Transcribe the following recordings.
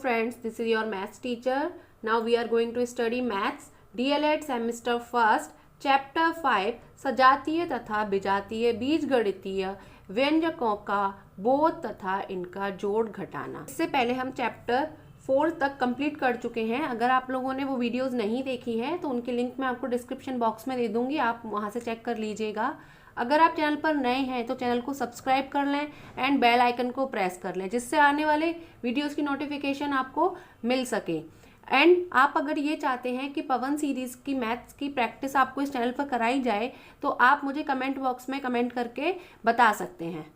friends, this is your maths teacher. Now we are going to study maths DLED semester first chapter 5 सजातीय तथा विजातीय बीजगणितीय व्यंजकों का बोध तथा इनका जोड़ घटाना। इससे पहले हम चैप्टर 4 तक कंप्लीट कर चुके हैं। अगर आप लोगों ने वो वीडियोस नहीं देखी हैं तो उनकी लिंक मैं आपको डिस्क्रिप्शन बॉक्स में दे दूंगी, आप वहां से चेक कर लीजिएगा। अगर आप चैनल पर नए हैं तो चैनल को सब्सक्राइब कर लें एंड बेल आइकन को प्रेस कर लें, जिससे आने वाले वीडियोस की नोटिफिकेशन आपको मिल सके। एंड आप अगर ये चाहते हैं कि पवन सीरीज की मैथ्स की प्रैक्टिस आपको इस चैनल पर कराई जाए तो आप मुझे कमेंट बॉक्स में कमेंट करके बता सकते हैं।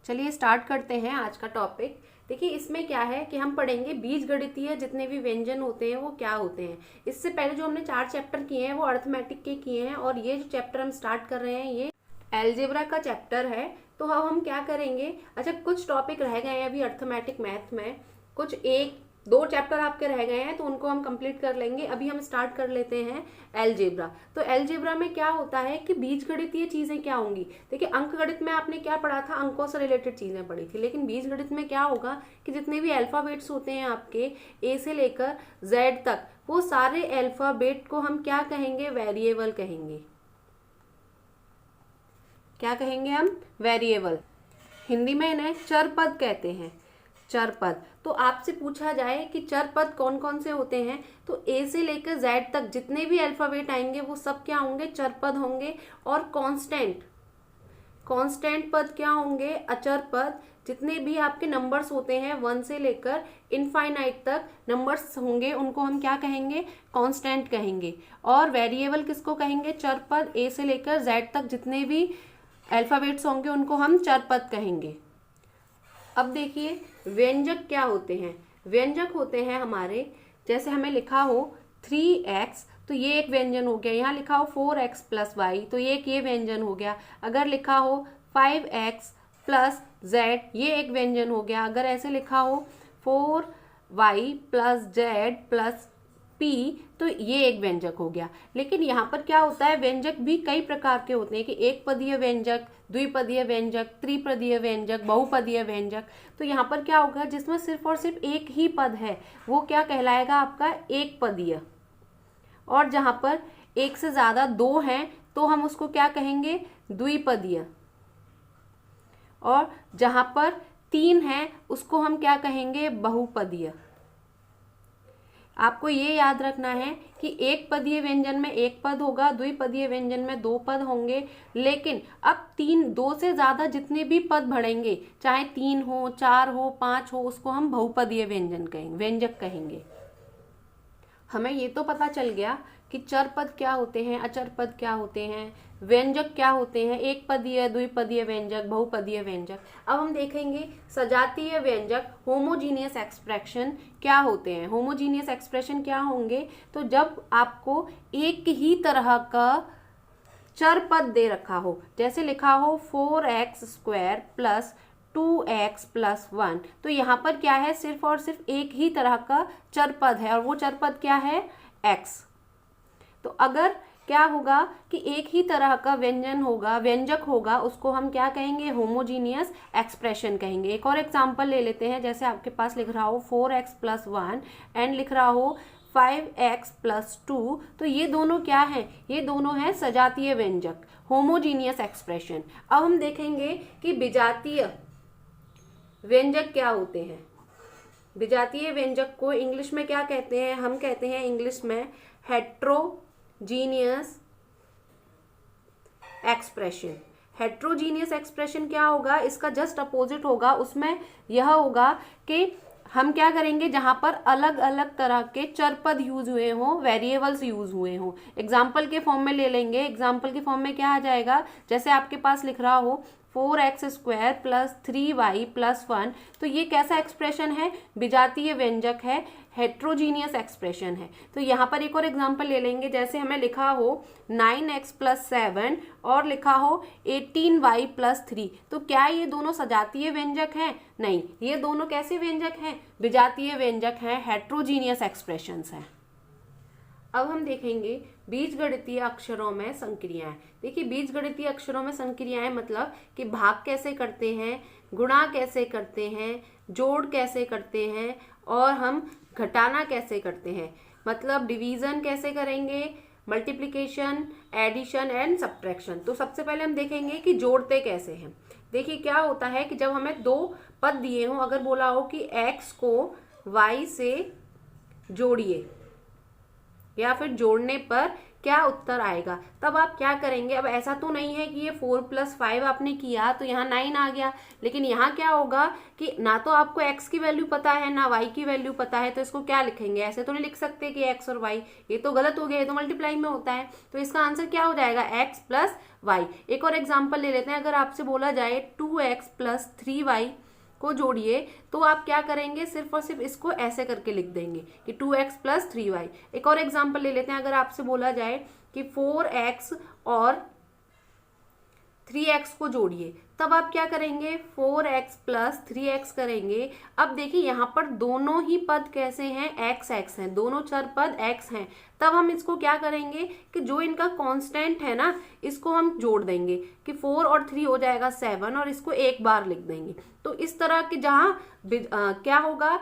चलिए स्टार्ट करते हैं आज का टॉपिक। देखिए इसमें क्या है कि हम पढ़ेंगे बीजगणितीय जितने भी व्यंजन होते हैं वो क्या होते हैं। इससे पहले जो हमने 4 चैप्टर किए हैं वो अर्थमेटिक के किए हैं, और ये जो चैप्टर हम स्टार्ट कर रहे हैं ये एलजेब्रा का चैप्टर है। तो अब हम क्या करेंगे, अच्छा कुछ टॉपिक रह गए हैं अभी अर्थमेटिक मैथ में, कुछ 1-2 चैप्टर आपके रह गए हैं तो उनको हम कंप्लीट कर लेंगे। अभी हम स्टार्ट कर लेते हैं एलजेब्रा। तो एलजेब्रा में क्या होता है कि बीजगणितीय चीजें क्या होंगी। देखिए अंकगणित में आपने क्या पढ़ा था, अंकों से रिलेटेड चीजें पढ़ी थी, लेकिन बीजगणित में क्या होगा कि जितने भी अल्फाबेट्स होते हैं आपके ए से लेकर जेड तक, वो सारे अल्फाबेट को हम क्या कहेंगे, वेरिएबल कहेंगे। क्या कहेंगे हम, वेरिएबल। हिंदी में इन्हें चर पद कहते हैं, चर पद। तो आपसे पूछा जाए कि चर पद कौन कौन से होते हैं, तो ए से लेकर जेड तक जितने भी अल्फाबेट आएंगे वो सब क्या होंगे, चर पद होंगे। और कांस्टेंट पद क्या होंगे, अचर पद। जितने भी आपके नंबर्स होते हैं 1 से लेकर इनफाइनाइट तक नंबर्स होंगे, उनको हम क्या कहेंगे, कांस्टेंट कहेंगे। और वेरिएबल किसको कहेंगे, चर पद। ए से लेकर जेड तक जितने भी अल्फाबेट्स होंगे उनको हम चर पद कहेंगे। अब देखिए व्यंजक क्या होते हैं। व्यंजक होते हैं हमारे, जैसे हमें लिखा हो 3x तो ये एक व्यंजन हो गया। यहाँ लिखा हो 4x + y तो ये व्यंजन हो गया। अगर लिखा हो 5x + z ये एक व्यंजन हो गया। अगर ऐसे लिखा हो 4y + z + p तो ये एक व्यंजक हो गया। लेकिन यहाँ पर क्या होता है, व्यंजक भी कई प्रकार के होते हैं कि एक पदीय व्यंजक, द्विपदीय व्यंजक, त्रिपदीय व्यंजक, बहुपदीय व्यंजक। तो यहाँ पर क्या होगा, जिसमें सिर्फ और सिर्फ एक ही पद है वो क्या कहलाएगा, आपका एक पदीय। और जहाँ पर एक से ज्यादा 2 हैं तो हम उसको क्या कहेंगे, द्विपदीय। और जहाँ पर 3 हैं उसको हम क्या कहेंगे, बहुपदीय। आपको ये याद रखना है कि एक पदीय व्यंजन में एक पद होगा, द्विपदीय व्यंजन में 2 पद होंगे। लेकिन अब 2 से ज्यादा जितने भी पद बढ़ेंगे, चाहे 3 हो, 4 हो, 5 हो, उसको हम बहुपदीय व्यंजक कहेंगे। हमें ये तो पता चल गया कि चर पद क्या होते हैं, अचर पद क्या होते हैं, व्यंजक क्या होते हैं, एक पदीय, द्विपदीय व्यंजक, बहुपदीय व्यंजक। अब हम देखेंगे सजातीय व्यंजक, होमोजीनियस एक्सप्रेशन क्या होते हैं। होमोजीनियस एक्सप्रेशन क्या होंगे, तो जब आपको एक ही तरह का चर पद दे रखा हो, जैसे लिखा हो 4x² + 2x + 1 तो यहाँ पर क्या है, सिर्फ और सिर्फ एक ही तरह का चर पद है, और वो चर पद क्या है, x। तो अगर क्या होगा कि एक ही तरह का व्यंजक होगा, उसको हम क्या कहेंगे, होमोजीनियस एक्सप्रेशन कहेंगे। एक और एग्जांपल ले लेते हैं, जैसे आपके पास लिख रहा हो 4x + 1 एंड लिख रहा हो 5x + 2 तो ये दोनों क्या हैं, ये दोनों हैं सजातीय व्यंजक, होमोजीनियस एक्सप्रेशन। अब हम देखेंगे कि विजातीय व्यंजक क्या होते हैं। विजातीय व्यंजक को इंग्लिश में क्या कहते हैं, हम कहते हैं इंग्लिश में हेट्रोजीनियस एक्सप्रेशन। हेट्रोजीनियस एक्सप्रेशन क्या होगा, इसका जस्ट अपोजिट होगा। उसमें यह होगा कि हम क्या करेंगे, जहां पर अलग अलग तरह के चर पद यूज हुए हों, वेरिएबल्स यूज हुए हों। एग्जाम्पल के फॉर्म में ले लेंगे। एग्जाम्पल के फॉर्म में क्या आ जाएगा, जैसे आपके पास लिख रहा हो 4x² + 3y + 1 तो ये कैसा एक्सप्रेशन है, विजातीय व्यंजक है, हेट्रोजीनियस एक्सप्रेशन है। तो यहाँ पर एक और एग्जांपल ले लेंगे, जैसे हमें लिखा हो 9x + 7 और लिखा हो 18y + 3 तो क्या ये दोनों सजातीय व्यंजक हैं, नहीं, ये दोनों कैसे व्यंजक हैं, विजातीय व्यंजक हैं, हेट्रोजीनियस एक्सप्रेशंस हैं। अब हम देखेंगे बीजगणितीय अक्षरों में संक्रियाएं। देखिए बीजगणितीय अक्षरों में संक्रियाएं मतलब कि भाग कैसे करते हैं, गुणा कैसे करते हैं, जोड़ कैसे करते हैं और हम घटाना कैसे करते हैं, मतलब डिवीजन कैसे करेंगे, मल्टीप्लिकेशन, एडिशन एंड सब्ट्रैक्शन। तो सबसे पहले हम देखेंगे कि जोड़ते कैसे हैं। देखिए क्या होता है कि जब हमें दो पद दिए हों, अगर बोला हो कि x को y से जोड़िए या फिर जोड़ने पर क्या उत्तर आएगा, तब आप क्या करेंगे। अब ऐसा तो नहीं है कि ये 4 + 5 आपने किया तो यहाँ 9 आ गया, लेकिन यहाँ क्या होगा कि ना तो आपको x की वैल्यू पता है ना y की वैल्यू पता है, तो इसको क्या लिखेंगे, ऐसे तो नहीं लिख सकते कि x और y, ये तो गलत हो गया, ये तो मल्टीप्लाई में होता है। तो इसका आंसर क्या हो जाएगा, x + y। एक और एग्जाम्पल ले लेते हैं, अगर आपसे बोला जाए 2x + 3y को जोड़िए, तो आप क्या करेंगे, सिर्फ और सिर्फ इसको ऐसे करके लिख देंगे कि 2x + 3y। एक और एग्जांपल ले लेते हैं, अगर आपसे बोला जाए कि 4x और 3x को जोड़िए, तब आप क्या करेंगे, 4x + 3x करेंगे। अब देखिए यहाँ पर दोनों ही पद कैसे हैं, x हैं, दोनों चर पद x हैं। तब हम इसको क्या करेंगे कि जो इनका कांस्टेंट है ना, इसको हम जोड़ देंगे कि 4 और 3 हो जाएगा 7 और इसको एक बार लिख देंगे। तो इस तरह के जहाँ क्या होगा,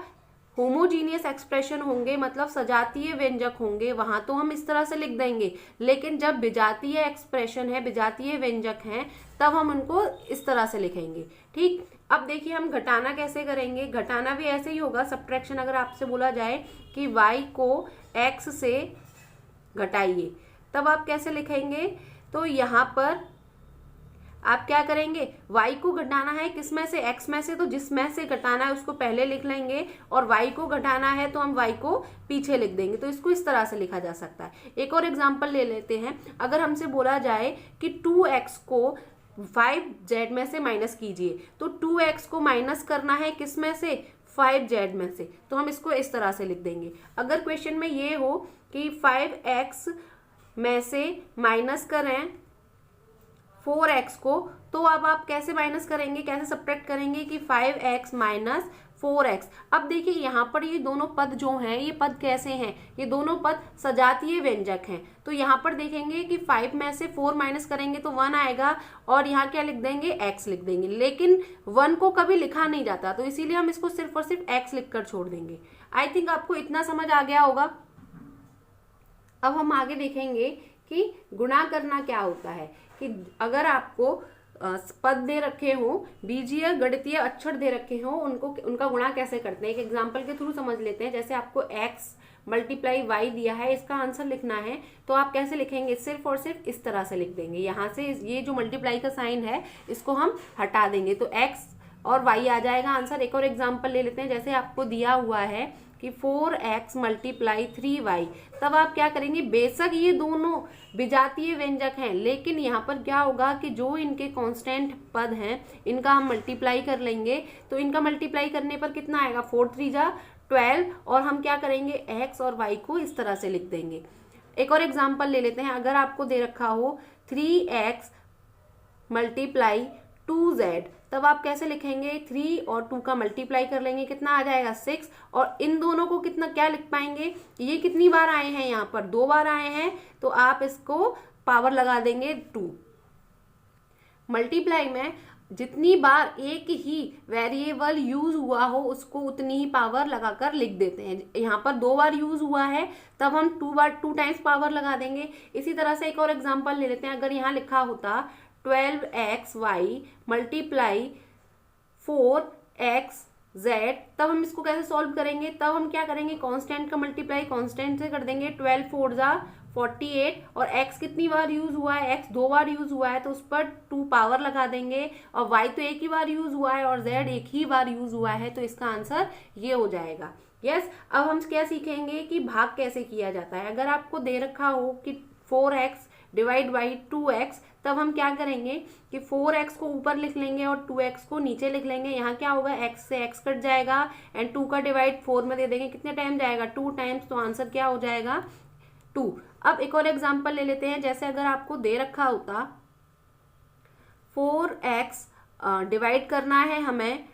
होमोजीनियस एक्सप्रेशन होंगे, मतलब सजातीय व्यंजक होंगे, वहां तो हम इस तरह से लिख देंगे। लेकिन जब विजातीय एक्सप्रेशन है, विजातीय व्यंजक हैं, तब हम उनको इस तरह से लिखेंगे। ठीक, अब देखिए हम घटाना कैसे करेंगे। घटाना भी ऐसे ही होगा, सब्ट्रैक्शन। अगर आपसे बोला जाए कि y को x से घटाइए, तब आप कैसे लिखेंगे, तो यहाँ पर आप क्या करेंगे, y को घटाना है किस में से, x में से, तो जिस में से घटाना है उसको पहले लिख लेंगे, और y को घटाना है तो हम y को पीछे लिख देंगे। तो इसको इस तरह से लिखा जा सकता है। एक और एग्जांपल ले लेते हैं, अगर हमसे बोला जाए कि 2x को 5z में से माइनस कीजिए, तो 2x को माइनस करना है किस में से, 5z में से, तो हम इसको इस तरह से लिख देंगे। अगर क्वेश्चन में ये हो कि 5x में से माइनस करें 4x को, तो अब आप कैसे माइनस करेंगे, कैसे सब्ट्रैक्ट करेंगे कि 5x - 4x। अब देखिए यहाँ पर ये दोनों पद जो हैं, ये पद कैसे हैं, ये दोनों पद सजातीय व्यंजक हैं। तो यहाँ पर देखेंगे कि 5 में से 4 माइनस करेंगे तो 1 आएगा, और यहाँ क्या लिख देंगे, x लिख देंगे। लेकिन 1 को कभी लिखा नहीं जाता, तो इसीलिए हम इसको सिर्फ और सिर्फ x लिखकर छोड़ देंगे। आई थिंक आपको इतना समझ आ गया होगा। अब हम आगे देखेंगे कि गुणा करना क्या होता है, कि अगर आपको पद दे रखे हो, बीजीय गणितीय अक्षर दे रखे हो, उनका गुणा कैसे करते हैं। एक एग्जांपल के थ्रू समझ लेते हैं। जैसे आपको x × y दिया है, इसका आंसर लिखना है, तो आप कैसे लिखेंगे, सिर्फ और सिर्फ इस तरह से लिख देंगे। यहाँ से ये जो मल्टीप्लाई का साइन है इसको हम हटा देंगे, तो x और y आ जाएगा आंसर। एक और एग्जाम्पल ले लेते हैं, जैसे आपको दिया हुआ है कि 4x × 3y, तब आप क्या करेंगे, बेशक ये दोनों विजातीय व्यंजक हैं, लेकिन यहाँ पर क्या होगा कि जो इनके कांस्टेंट पद हैं, इनका हम मल्टीप्लाई कर लेंगे। तो इनका मल्टीप्लाई करने पर कितना आएगा, 4 × 3 = 12, और हम क्या करेंगे, x और y को इस तरह से लिख देंगे। एक और एग्जाम्पल ले लेते हैं, अगर आपको दे रखा हो 3x × 2z, तब आप कैसे लिखेंगे, 3 और 2 का मल्टीप्लाई कर लेंगे, कितना आ जाएगा, 6, और इन दोनों को कितना क्या लिख पाएंगे, ये कितनी बार आए हैं, यहाँ पर 2 बार आए हैं, तो आप इसको पावर लगा देंगे 2। मल्टीप्लाई में जितनी बार एक ही वेरिएबल यूज हुआ हो उसको उतनी ही पावर लगाकर लिख देते हैं। यहाँ पर 2 बार यूज हुआ है, तब हम 2 टाइम्स पावर लगा देंगे। इसी तरह से एक और एग्जांपल ले लेते हैं, अगर यहाँ लिखा होता 12xy × 4xz, तब हम इसको कैसे सॉल्व करेंगे, तब हम क्या करेंगे, कांस्टेंट का मल्टीप्लाई कांस्टेंट से कर देंगे। 12 × 4 = 48, और x कितनी बार यूज हुआ है, x 2 बार यूज हुआ है, तो उस पर 2 पावर लगा देंगे, और y तो एक ही बार यूज हुआ है और z एक ही बार यूज हुआ है, तो इसका आंसर ये हो जाएगा। यस, अब हम क्या सीखेंगे कि भाग कैसे किया जाता है। अगर आपको दे रखा हो कि 4x / 2x, तब हम क्या करेंगे कि 4x को ऊपर लिख लेंगे और 2x को नीचे लिख लेंगे। यहाँ क्या होगा, x से x कट जाएगा, एंड 2 का डिवाइड 4 में दे देंगे, कितने टाइम जाएगा, 2 टाइम्स, तो आंसर क्या हो जाएगा, 2। अब एक और एग्जांपल ले लेते हैं, जैसे अगर आपको दे रखा होता 4x डिवाइड करना है हमें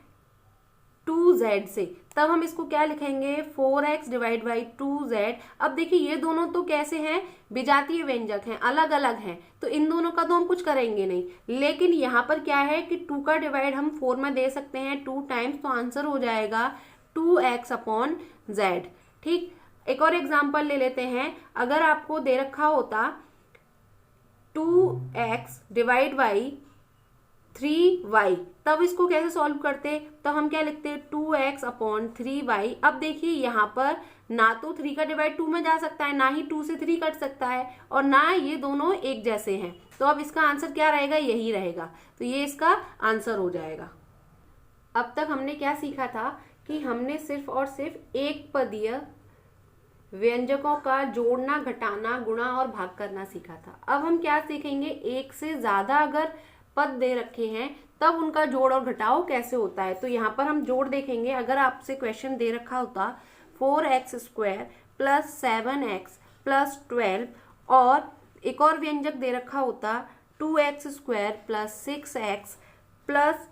2z से, तब हम इसको क्या लिखेंगे, 4x / 2z। अब देखिए ये दोनों तो कैसे हैं, विजातीय व्यंजक हैं, अलग अलग हैं, तो इन दोनों का तो हम कुछ करेंगे नहीं। लेकिन यहाँ पर क्या है कि 2 का डिवाइड हम 4 में दे सकते हैं 2 टाइम्स, तो आंसर हो जाएगा 2x / z। ठीक, एक और एग्जांपल ले लेते हैं। अगर आपको दे रखा होता 2x डिवाइड बाई 3y, तब इसको कैसे सॉल्व करते? तब हम क्या लिखते? 2x upon 3y। अब देखिए यहाँ पर ना तो 3 का डिवाइड 2 में जा सकता है, ना ही 2 से 3 कट सकता है, और ना ये दोनों एक जैसे हैं। तो अब इसका आंसर क्या रहेगा? यही रहेगा। तो ये इसका आंसर हो जाएगा। अब तक हमने क्या सीखा था कि हमने सिर्फ और सिर्फ एक पदीय व्यंजकों का जोड़ना, घटाना, गुणा और भाग करना सीखा था। अब हम क्या सीखेंगे? एक से ज्यादा अगर पद दे रखे हैं तब उनका जोड़ और घटाव कैसे होता है। तो यहाँ पर हम जोड़ देखेंगे। अगर आपसे क्वेश्चन दे रखा होता 4x square plus 7x plus 12, और एक और व्यंजक दे रखा होता 2x square plus 6x plus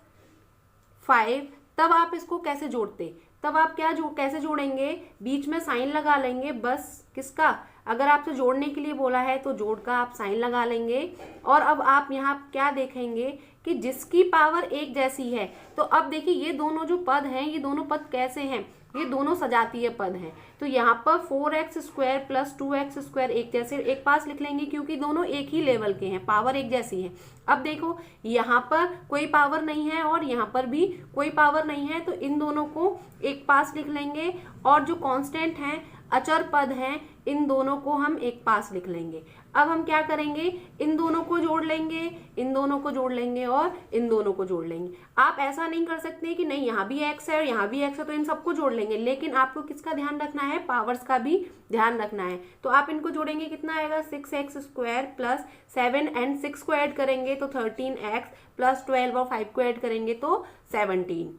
5, तब आप इसको कैसे जोड़ते? तब आप कैसे जोड़ेंगे? बीच में साइन लगा लेंगे बस। किसका? अगर आपसे जोड़ने के लिए बोला है तो जोड़ का आप साइन लगा लेंगे। और अब आप यहाँ क्या देखेंगे कि जिसकी पावर एक जैसी है, तो अब देखिए ये दोनों जो पद हैं, ये दोनों पद कैसे हैं? ये दोनों सजातीय पद हैं। तो यहाँ पर 4x square plus 2x square एक जैसे एक पास लिख लेंगे, क्योंकि दोनों एक ही लेवल के हैं, पावर एक जैसी है। अब देखो यहाँ पर कोई पावर नहीं है और यहाँ पर भी कोई पावर नहीं है, तो इन दोनों को एक पास लिख लेंगे। और जो कांस्टेंट हैं, अचर पद हैं, इन दोनों को हम एक पास लिख लेंगे। अब हम क्या करेंगे? इन दोनों को जोड़ लेंगे, इन दोनों को जोड़ लेंगे और इन दोनों को जोड़ लेंगे। आप ऐसा नहीं कर सकते कि नहीं यहाँ भी x है और यहाँ भी x है तो इन सबको जोड़ लेंगे, लेकिन आपको किसका ध्यान रखना है? पावर्स का भी ध्यान रखना है। तो आप इनको जोड़ेंगे, कितना आएगा? 6x स्क्वायर प्लस 7 एंड 6 को ऐड करेंगे तो 13x प्लस 12 और 5 को ऐड करेंगे तो 17।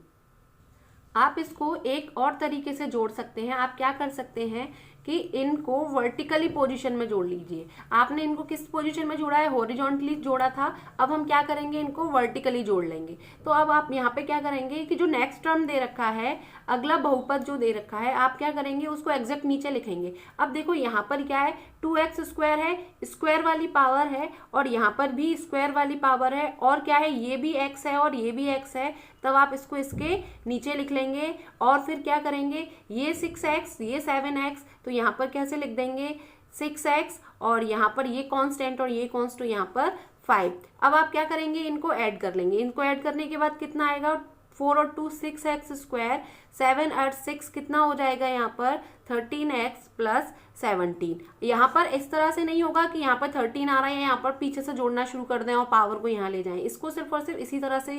आप इसको एक और तरीके से जोड़ सकते हैं। आप क्या कर सकते हैं कि इनको वर्टिकली पोजीशन में जोड़ लीजिए। आपने इनको किस पोजीशन में जोड़ा है? हॉरिजॉन्टली जोड़ा था। अब हम क्या करेंगे? इनको वर्टिकली जोड़ लेंगे। तो अब आप यहाँ पे क्या करेंगे कि जो नेक्स्ट टर्म दे रखा है, अगला बहुपद जो दे रखा है, आप क्या करेंगे? उसको एग्जैक्ट नीचे लिखेंगे। अब देखो यहाँ पर क्या है? 2x स्क्वायर है, स्क्वायर वाली पावर है, और यहाँ पर भी स्क्वायर वाली पावर है, और क्या है? ये भी x है और ये भी x है। तब आप इसको इसके नीचे लिख लेंगे और फिर क्या करेंगे? ये 6x, ये 7x, तो यहाँ पर कैसे लिख देंगे? 6x, और यहाँ पर ये कांस्टेंट और ये कांस्टेंट, यहाँ पर 5। अब आप क्या करेंगे? इनको ऐड कर लेंगे। इनको ऐड करने के बाद कितना आएगा? 4 और 2 6x स्क्वायर, 7 और 6 कितना हो जाएगा? यहाँ पर 13x प्लस 17। यहाँ पर इस तरह से नहीं होगा कि यहाँ पर 13 आ रहा है, यहाँ पर पीछे से जोड़ना शुरू कर दें और पावर को यहाँ ले जाएं। इसको सिर्फ और सिर्फ इसी तरह से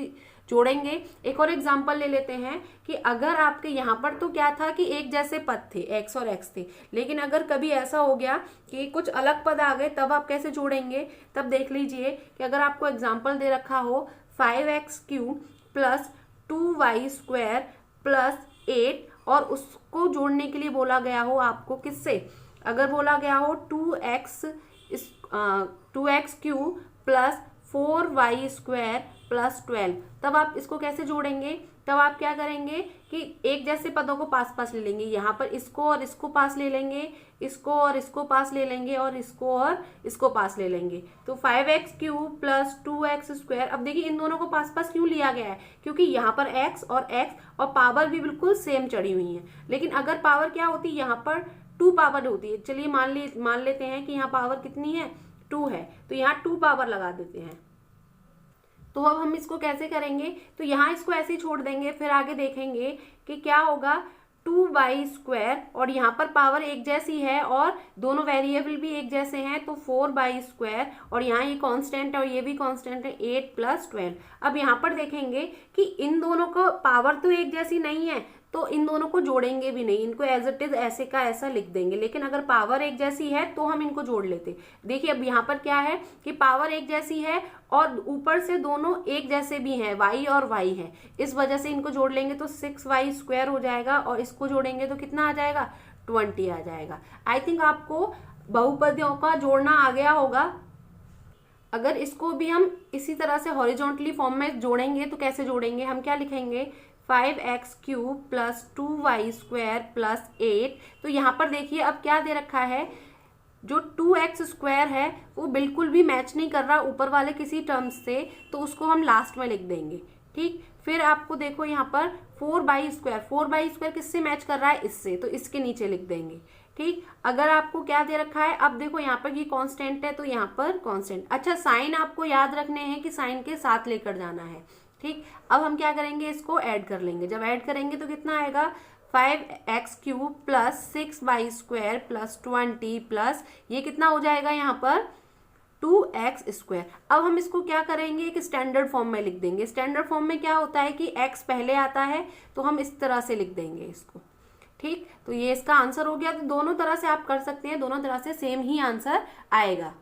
जोड़ेंगे। एक और एग्जांपल ले लेते हैं कि अगर आपके यहाँ पर तो क्या था कि एक जैसे पद थे, x और x थे, लेकिन अगर कभी ऐसा हो गया कि कुछ अलग पद आ गए, तब आप कैसे जोड़ेंगे? तब देख लीजिए कि अगर आपको एग्जाम्पल दे रखा हो 5x cube plus 2y square plus 8, और उसको जोड़ने के लिए बोला गया हो आपको किससे? अगर बोला गया हो 2x cube plus 4y square plus 12, तब आप इसको कैसे जोड़ेंगे? तब आप क्या करेंगे कि एक जैसे पदों को पास पास ले लेंगे। यहाँ पर इसको और इसको पास ले लेंगे, इसको और इसको पास ले लेंगे, और इसको और इसको पास ले लेंगे। तो 5x cube plus 2x square. अब देखिए इन दोनों को पास पास क्यों लिया गया है? क्योंकि यहाँ पर x और पावर भी बिल्कुल सेम चढ़ी हुई है। लेकिन अगर पावर क्या होती है? यहाँ पर 2 पावर होती है। चलिए मान लेते हैं कि यहाँ पावर कितनी है? 2 है, तो यहाँ 2 पावर लगा देते हैं। तो अब हम इसको कैसे करेंगे? तो यहाँ इसको ऐसे ही छोड़ देंगे, फिर आगे देखेंगे कि क्या होगा। 2y स्क्वायर, और यहाँ पर पावर एक जैसी है और दोनों वेरिएबल भी एक जैसे हैं, तो 4y स्क्वायर, और यहाँ ये कांस्टेंट है और ये भी कांस्टेंट है, 8 प्लस 12। अब यहाँ पर देखेंगे कि इन दोनों को पावर तो एक जैसी नहीं है, तो इन दोनों को जोड़ेंगे भी नहीं, इनको एज इट इज ऐसे का ऐसा लिख देंगे। लेकिन अगर पावर एक जैसी है तो हम इनको जोड़ लेते। देखिए अब यहाँ पर क्या है कि पावर एक जैसी है और ऊपर से दोनों एक जैसे भी हैं, y और y है, इस वजह से इनको जोड़ लेंगे तो 6y स्क्वायर हो जाएगा, और इसको जोड़ेंगे तो कितना आ जाएगा? 20 आ जाएगा। आई थिंक आपको बहुपदियों का जोड़ना आ गया होगा। अगर इसको भी हम इसी तरह से हॉरिजॉन्टली फॉर्म में जोड़ेंगे तो कैसे जोड़ेंगे? हम क्या लिखेंगे? 5x cube plus 2y square plus 8। तो यहाँ पर देखिए अब क्या दे रखा है? जो 2x स्क्वायर है वो बिल्कुल भी मैच नहीं कर रहा ऊपर वाले किसी टर्म्स से, तो उसको हम लास्ट में लिख देंगे। ठीक, फिर आपको देखो यहाँ पर 4/2, 4/2 किससे मैच कर रहा है, इससे, तो इसके नीचे लिख देंगे। ठीक, अगर आपको क्या दे रखा है, अब देखो यहाँ पर ये कांस्टेंट है तो यहाँ पर कांस्टेंट। अच्छा, साइन आपको याद रखने हैं कि साइन के साथ लेकर जाना है। ठीक, अब हम क्या करेंगे, इसको ऐड कर लेंगे। जब ऐड करेंगे तो कितना आएगा, 5x³ plus 6y² plus 20 plus ये कितना हो जाएगा यहाँ पर 2x²। अब हम इसको क्या करेंगे, एक स्टैंडर्ड फॉर्म में लिख देंगे। स्टैंडर्ड फॉर्म में क्या होता है कि x पहले आता है तो हम इस तरह से लिख देंगे इसको। ठीक, तो ये इसका आंसर हो गया। तो दोनों तरह से आप कर सकते हैं, दोनों तरह से सेम ही आंसर आएगा।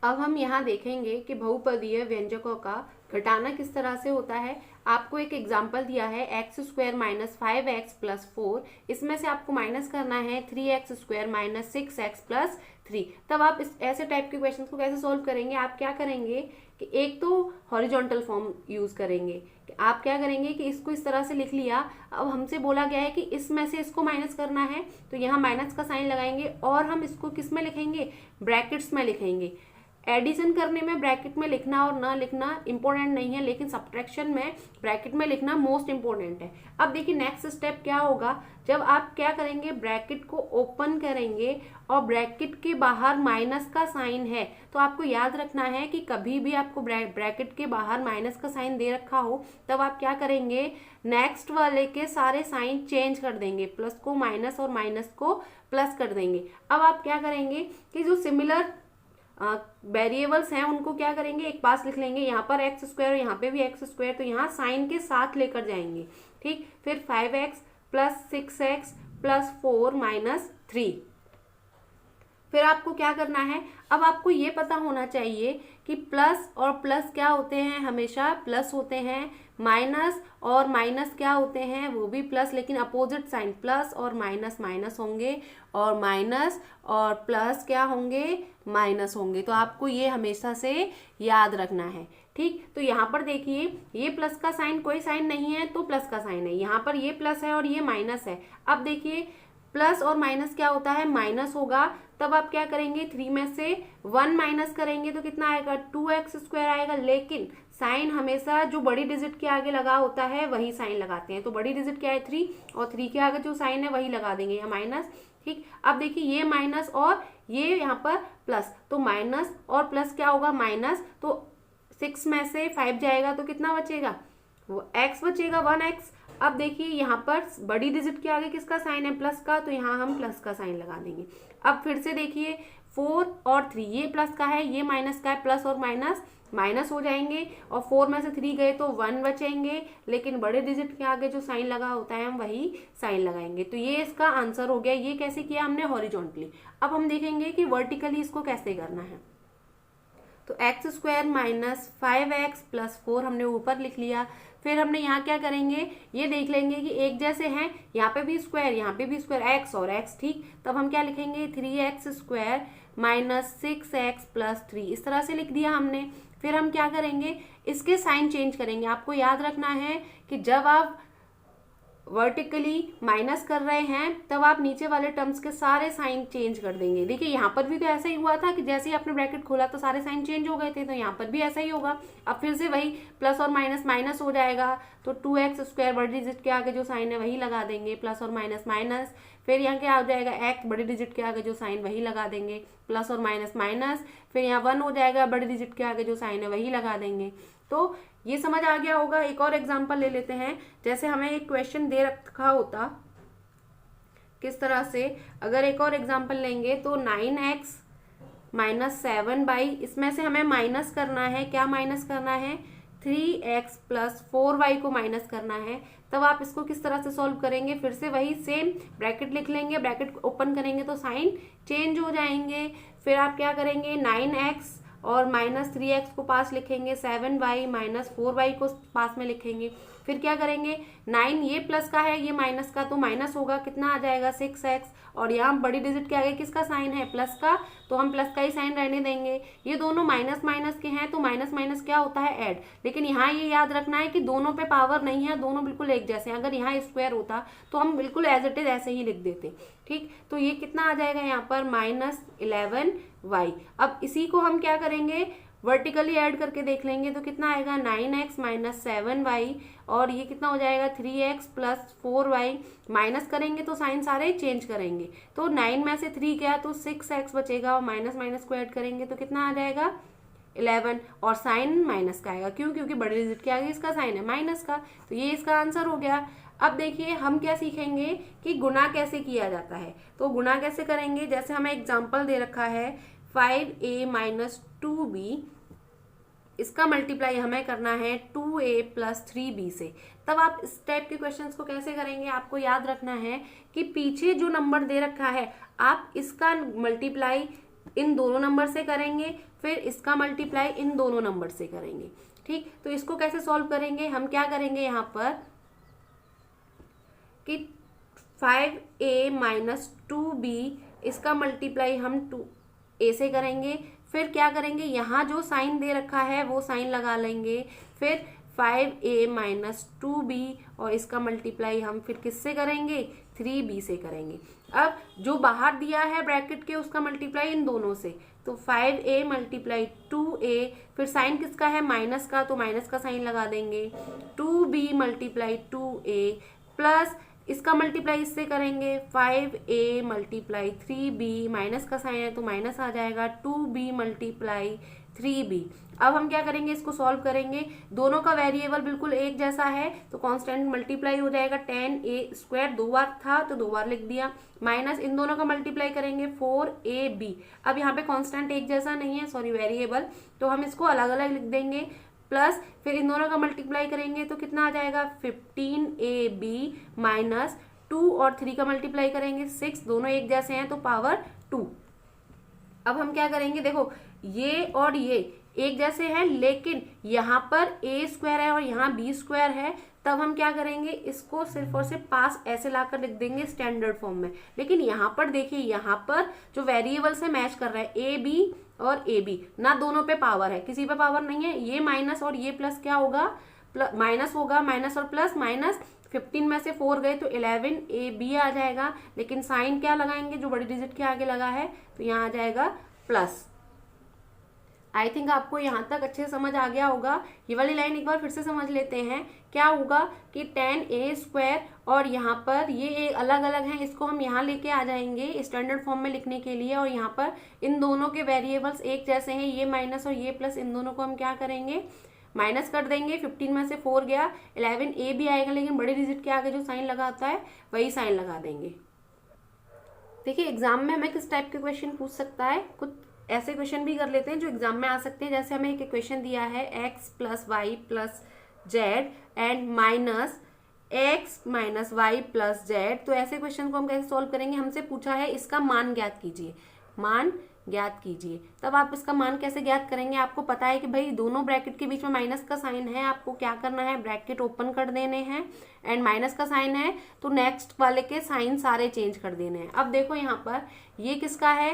अब हम यहाँ देखेंगे कि बहुपदीय व्यंजकों का घटाना किस तरह से होता है। आपको एक एग्जाम्पल दिया है x² माइनस 5x प्लस 4, इसमें से आपको माइनस करना है 3x² माइनस 6x प्लस 3। तब आप इस ऐसे टाइप के क्वेश्चन को कैसे सोल्व करेंगे, आप क्या करेंगे कि एक तो हॉरिजॉन्टल फॉर्म यूज करेंगे। आप क्या करेंगे कि इसको इस तरह से लिख लिया। अब हमसे बोला गया है कि इसमें से इसको माइनस करना है, तो यहाँ माइनस का साइन लगाएंगे और हम इसको किस में लिखेंगे, ब्रैकेट्स में लिखेंगे। एडिशन करने में ब्रैकेट में लिखना और ना लिखना इंपॉर्टेंट नहीं है, लेकिन सब्ट्रैक्शन में ब्रैकेट में लिखना मोस्ट इंपॉर्टेंट है। अब देखिए नेक्स्ट स्टेप क्या होगा, जब आप क्या करेंगे, ब्रैकेट को ओपन करेंगे और ब्रैकेट के बाहर माइनस का साइन है, तो आपको याद रखना है कि कभी भी आपको ब्रैकेट के बाहर माइनस का साइन दे रखा हो तब आप क्या करेंगे, नेक्स्ट वाले के सारे साइन चेंज कर देंगे, प्लस को माइनस और माइनस को प्लस कर देंगे। अब आप क्या करेंगे कि जो सिमिलर वेरिएबल्स हैं उनको क्या करेंगे, एक पास लिख लेंगे। यहाँ पर x² और यहाँ पे भी x², तो यहाँ साइन के साथ लेकर जाएंगे। ठीक, फिर 5x plus 6x plus 4 minus 3। फिर आपको क्या करना है, अब आपको ये पता होना चाहिए कि प्लस और प्लस क्या होते हैं, हमेशा प्लस होते हैं। माइनस और माइनस क्या होते हैं, वो भी प्लस, लेकिन अपोजिट साइन। प्लस और माइनस माइनस होंगे और माइनस और प्लस क्या होंगे, माइनस होंगे। तो आपको ये हमेशा से याद रखना है। ठीक, तो यहाँ पर देखिए ये प्लस का साइन, कोई साइन नहीं है तो प्लस का साइन है। यहाँ पर ये प्लस है और ये माइनस है। अब देखिए प्लस और माइनस क्या होता है, माइनस होगा। तब आप क्या करेंगे, 3 में से 1 माइनस करेंगे तो कितना आएगा, 2x² आएगा। लेकिन साइन हमेशा जो बड़ी डिजिट के आगे लगा होता है वही साइन लगाते हैं। तो बड़ी डिजिट क्या है 3, और 3 के आगे जो साइन है वही लगा देंगे, यहाँ माइनस। ठीक, अब देखिए ये माइनस और ये यहाँ पर प्लस, तो माइनस और प्लस क्या होगा, माइनस। तो 6 में से 5 जाएगा तो कितना बचेगा, वो x बचेगा, 1x। अब देखिए यहाँ पर बड़ी डिजिट के आगे किसका साइन है, प्लस का, तो यहाँ हम प्लस का साइन लगा देंगे। अब फिर से देखिए 4 और 3, ये प्लस का है ये माइनस का है, प्लस और माइनस माइनस हो जाएंगे और 4 में से 3 गए तो 1 बचेंगे। लेकिन बड़े डिजिट के आगे जो साइन लगा होता है हम वही साइन लगाएंगे। तो ये इसका आंसर हो गया। ये कैसे किया हमने, हॉरिजॉन्टली। अब हम देखेंगे कि वर्टिकली इसको कैसे करना है। तो x² माइनस 5x प्लस 4 हमने ऊपर लिख लिया। फिर हमने यहाँ क्या करेंगे, ये देख लेंगे कि एक जैसे हैं, यहाँ पे भी स्क्वायर यहाँ पे भी स्क्वायर, x और x। ठीक, तब हम क्या लिखेंगे, 3x² माइनस 6x प्लस 3, इस तरह से लिख दिया हमने। फिर हम क्या करेंगे, इसके साइन चेंज करेंगे। आपको याद रखना है कि जब आप वर्टिकली माइनस कर रहे हैं तब आप नीचे वाले टर्म्स के सारे साइन चेंज कर देंगे। देखिए यहाँ पर भी तो ऐसा ही हुआ था कि जैसे ही आपने ब्रैकेट खोला तो सारे साइन चेंज हो गए थे, तो यहाँ पर भी ऐसा ही होगा। अब फिर से वही प्लस और माइनस माइनस हो जाएगा, तो 2x² बड़ी डिजिट के आगे जो साइन है वही लगा देंगे, प्लस और माइनस माइनस। फिर यहाँ क्या हो जाएगा, x बड़ी डिजिट के आगे जो साइन वही लगा देंगे, प्लस और माइनस माइनस। फिर यहाँ 1 हो जाएगा, बड़ी डिजिट के आगे जो साइन है वही लगा देंगे। तो ये समझ आ गया होगा। एक और एग्जांपल ले लेते हैं। जैसे हमें एक क्वेश्चन दे रखा होता किस तरह से, अगर एक और एग्जांपल लेंगे तो 9x माइनस 7y, इसमें से हमें माइनस करना है, क्या माइनस करना है, 3x प्लस 4y को माइनस करना है। तब आप इसको किस तरह से सॉल्व करेंगे, फिर से वही सेम ब्रैकेट लिख लेंगे, ब्रैकेट ओपन करेंगे तो साइन चेंज हो जाएंगे। फिर आप क्या करेंगे, 9x और माइनस 3x को पास लिखेंगे, 7y माइनस 4y को पास में लिखेंगे। फिर क्या करेंगे, 9 ये प्लस का है ये माइनस का, तो माइनस होगा, कितना आ जाएगा 6x। और यहाँ बड़ी डिजिट के आगे किसका साइन है, प्लस का, तो हम प्लस का ही साइन रहने देंगे। ये दोनों माइनस माइनस के हैं तो माइनस माइनस क्या होता है, ऐड। लेकिन यहाँ ये याद रखना है कि दोनों पे पावर नहीं है, दोनों बिल्कुल एक जैसे हैं। अगर यहाँ स्क्वायर होता तो हम बिल्कुल एज इट इज ऐसे ही लिख देते। ठीक, तो ये कितना आ जाएगा यहाँ पर, -11y। अब इसी को हम क्या करेंगे, वर्टिकली ऐड करके देख लेंगे तो कितना आएगा 9x माइनस 7y, और ये कितना हो जाएगा 3x प्लस 4y। माइनस करेंगे तो साइन सारे चेंज करेंगे, तो 9 में से 3 गया तो 6x बचेगा, और माइनस माइनस को ऐड करेंगे तो कितना आ जाएगा 11, और साइन माइनस का आएगा। क्यों? क्योंकि बड़े डिजिट के आगे इसका साइन है माइनस का, तो ये इसका आंसर हो गया। अब देखिए हम क्या सीखेंगे कि गुणा कैसे किया जाता है। तो गुणा कैसे करेंगे, जैसे हमें एग्जाम्पल दे रखा है 5a माइनस 2b, इसका मल्टीप्लाई हमें करना है 2a प्लस 3b से। तब आप इस टाइप के क्वेश्चंस को कैसे करेंगे, आपको याद रखना है कि पीछे जो नंबर दे रखा है आप इसका मल्टीप्लाई इन दोनों नंबर से करेंगे, फिर इसका मल्टीप्लाई इन दोनों नंबर से करेंगे। ठीक, तो इसको कैसे सॉल्व करेंगे, हम क्या करेंगे यहाँ पर कि 5a माइनस 2b इसका मल्टीप्लाई हम 2a से करेंगे, फिर क्या करेंगे यहाँ जो साइन दे रखा है वो साइन लगा लेंगे, फिर 5a माइनस 2b और इसका मल्टीप्लाई हम फिर किससे करेंगे 3b से करेंगे। अब जो बाहर दिया है ब्रैकेट के उसका मल्टीप्लाई इन दोनों से, तो 5a मल्टीप्लाई 2a, फिर साइन किसका है माइनस का, तो माइनस का साइन लगा देंगे, 2b मल्टीप्लाई 2a प्लस इसका मल्टीप्लाई इससे करेंगे 5a मल्टीप्लाई 3b, माइनस का साइन है तो माइनस आ जाएगा 2b मल्टीप्लाई 3b। अब हम क्या करेंगे, इसको सॉल्व करेंगे, दोनों का वेरिएबल बिल्कुल एक जैसा है तो कांस्टेंट मल्टीप्लाई हो जाएगा 10a स्क्वायर, 2 बार था तो 2 बार लिख दिया, माइनस इन दोनों का मल्टीप्लाई करेंगे 4ab। अब यहाँ पे कांस्टेंट एक जैसा नहीं है, सॉरी वेरिएबल, तो हम इसको अलग अलग लिख देंगे, प्लस फिर इन दोनों का मल्टीप्लाई करेंगे तो कितना आ जाएगा 15ab माइनस 2 और 3 का मल्टीप्लाई करेंगे 6, दोनों एक जैसे हैं तो पावर 2। अब हम क्या करेंगे, देखो ये और ये एक जैसे हैं लेकिन यहाँ पर a स्क्वायर है और यहाँ b स्क्वायर है, तब हम क्या करेंगे इसको सिर्फ और सिर्फ पास ऐसे लाकर लिख देंगे स्टैंडर्ड फॉर्म में। लेकिन यहाँ पर देखिए, यहाँ पर जो वेरिएबल से मैच कर रहा है ए बी और ए बी, ना दोनों पे पावर है, किसी पे पावर नहीं है, ये माइनस और ये प्लस क्या होगा माइनस होगा, माइनस और प्लस, माइनस 15 में से 4 गए तो 11ab आ जाएगा, लेकिन साइन क्या लगाएंगे जो बड़ी डिजिट के आगे लगा है, तो यहाँ आ जाएगा प्लस। आई थिंक आपको यहाँ तक अच्छे से समझ आ गया होगा। ये वाली लाइन एक बार फिर से समझ लेते हैं, क्या होगा कि 10a स्क्वायर और यहाँ पर ये अलग अलग हैं, इसको हम यहाँ लेके आ जाएंगे स्टैंडर्ड फॉर्म में लिखने के लिए, और यहाँ पर इन दोनों के वेरिएबल्स एक जैसे हैं, ये माइनस और ये प्लस, इन दोनों को हम क्या करेंगे माइनस कर देंगे, 15 में से 4 गया, 11a भी आएगा, लेकिन बड़ी डिजिट के आगे जो साइन लगा होता है वही साइन लगा देंगे। देखिए एग्जाम में हमें किस टाइप के क्वेश्चन पूछ सकता है, कुछ ऐसे क्वेश्चन भी कर लेते हैं जो एग्जाम में आ सकते हैं। जैसे हमें एक इक्वेशन दिया है x plus y plus z and minus x minus y plus z, तो ऐसे क्वेश्चन को हम कैसे सॉल्व करेंगे, हमसे पूछा है इसका मान ज्ञात कीजिए, मान ज्ञात कीजिए। तब आप इसका मान कैसे ज्ञात करेंगे, आपको पता है कि भाई दोनों ब्रैकेट के बीच में माइनस का साइन है, आपको क्या करना है ब्रैकेट ओपन कर देने हैं, एंड माइनस का साइन है तो नेक्स्ट वाले के साइन सारे चेंज कर देने हैं। अब देखो यहाँ पर ये किसका है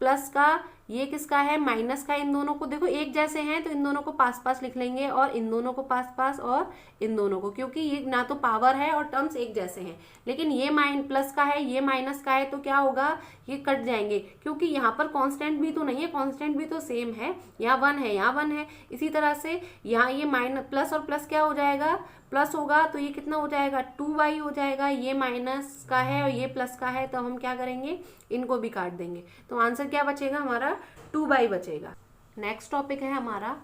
प्लस का, ये किसका है माइनस का, इन दोनों को देखो एक जैसे हैं तो इन दोनों को पास पास लिख लेंगे, और इन दोनों को पास पास, और इन दोनों को, क्योंकि ये ना तो पावर है और टर्म्स एक जैसे हैं। लेकिन ये प्लस का है, ये माइनस का है, तो क्या होगा ये कट जाएंगे, क्योंकि यहाँ पर कांस्टेंट भी तो नहीं है, कांस्टेंट भी तो सेम है, यहाँ 1 है यहाँ 1 है। इसी तरह से यहाँ ये माइनस प्लस और प्लस क्या हो जाएगा प्लस होगा, तो ये कितना हो जाएगा 2y हो जाएगा, ये माइनस का है और ये प्लस का है, तो हम क्या करेंगे इनको भी काट देंगे, तो आंसर क्या बचेगा हमारा 2y बचेगा। नेक्स्ट टॉपिक है हमारा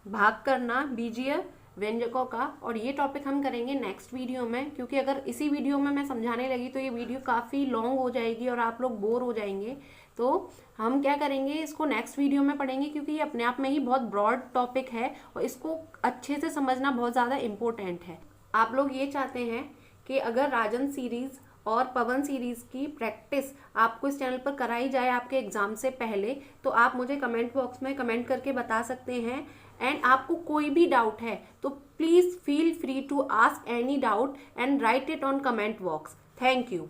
भाग करना बीजीय व्यंजकों का, और ये टॉपिक हम करेंगे नेक्स्ट वीडियो में, क्योंकि अगर इसी वीडियो में मैं समझाने लगी तो ये वीडियो काफ़ी लॉन्ग हो जाएगी और आप लोग बोर हो जाएंगे। तो हम क्या करेंगे इसको नेक्स्ट वीडियो में पढ़ेंगे, क्योंकि ये अपने आप में ही बहुत ब्रॉड टॉपिक है और इसको अच्छे से समझना बहुत ज़्यादा इम्पोर्टेंट है। आप लोग ये चाहते हैं कि अगर राजन सीरीज़ और पवन सीरीज़ की प्रैक्टिस आपको इस चैनल पर कराई जाए आपके एग्ज़ाम से पहले, तो आप मुझे कमेंट बॉक्स में कमेंट करके बता सकते हैं। एंड आपको कोई भी डाउट है तो please feel free to ask any doubt and write it on comment box. Thank you.